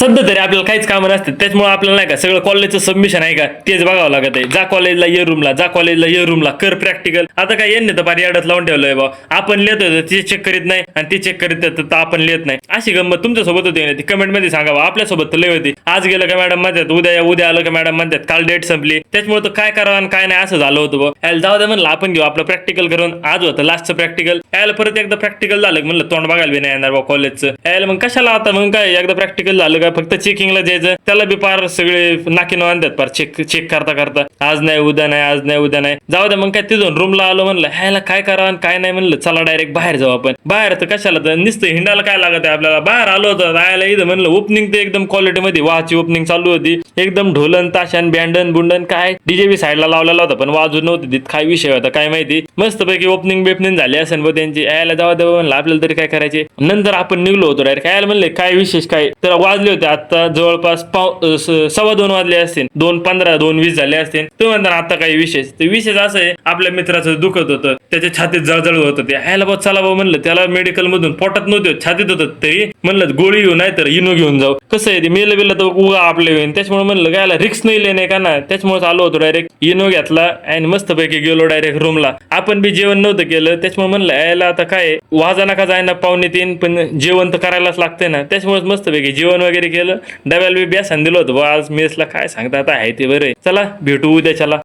सध्या तरी आपल्याला काहीच कामं नसतात, त्याच्यामुळे आपल्याला नाही का सगळं कॉलेजचं सबमिशन आहे का तेच बघावं लागत आहे. जा कॉलेजला ये रूमला, जा कॉलेजला ये रूमला, कर प्रॅक्टिकल. आता काय यांनी तर पारी अडत लावून ठेवलंय बा, आपण लिहितोय ते चेक करीत नाही आणि ते चेक करीत तर आपण लिहित नाही. अशी गंमत तुमच्यासोबत होती ती कमेंट मध्ये सांगा. आपल्यासोबत तर लय होती. आज गेलं का मॅडम म्हणतात उद्या, उद्या आलं का मॅडम म्हणतात काल डेट संपली. त्याच्यामुळे तर काय करावं आणि काय नाही असं झालं होतं बा. यायला जाऊ द्या म्हणलं आपण घेऊ आपलं प्रॅक्टिकल करून. आज होतं लास्टचं प्रॅक्टिकल. यायला परत एकदा प्रॅक्टिकल झालं म्हणलं तोंड बघायला बी नाही येणार बा कॉलेजचं. यायला मग कशाला आता मग काय एकदा प्रॅक्टिकल झालं का फक्त चेकिंगला जायचं. त्याला बी पार सगळे नाकी आणतात पार चेक करता करता. आज नाही उद्या नाही, आज नाही उद्या नाही. जाऊ द्या मग काय तिथून रूमला आलो म्हणलं ह्याला काय करावं आणि काय नाही म्हणलं चला डायरेक्ट बाहेर जाऊ आपण. बाहेर तर कशाला तर नुसतं हिंडायला काय लागत आहे आपल्याला. बाहेर आलो होतं राहायला इथं म्हणलं ओपनिंग ते एकदम क्वालिटी मध्ये वाची ओपनिंग चालू होती. एकदम ढोलन ताशान बँडन बुंडन काय डीजे बी साईडला लावलेला होता पण वाजून नव्हती तिथं. काय विषय होता काय माहिती. मस्त पैकी ओपनिंग बेपनिंग झाली असेल व त्यांची. यायला जाऊ द्या म्हणलं आपल्याला तरी काय करायचे. नंतर आपण निघलो होतो डायरेक्ट. यायला म्हणले काय विशेष काय तर वाजले होते आता जवळपास 2:15 वाजले असतील. 2:15 2:20 झाले असतील. तो म्हणतात आता काही विशेष. तर विशेष असं आहे आपल्या मित्राचं दुखत होतं, त्याच्या छातीत जळजळ होत होते. यायला बघ चला भाऊ म्हणलं त्याला मेडिकल मधून पोटात नव्हते छातीत होतं तरी म्हणलं गोळी घेऊन नाही तर इनो घेऊन जाऊ. कसं आहे ते मेलं बिलं तर उगा आपले होईल. त्याच्यामुळे म्हणलं गायला रिक्स नाही लेणे का ना. त्याच्यामुळे आलो होतो डायरेक्ट इनो घेतला आणि मस्तपैकी गेलो डायरेक्ट रूमला. आपण बी जेवण नव्हतं केलं त्याच्यामुळे म्हणलं यायला आता काय वाजा नका जायना 2:45 पण जेवण तर करायलाच लागते ना. त्याच्यामुळे मस्तपैकी जेवण वगैरे केलं. डब्याला बी बेसन दिलं होतं आज मेसला. काय सांगता आता आहे ते बरं. चला भेटू उद्या चला.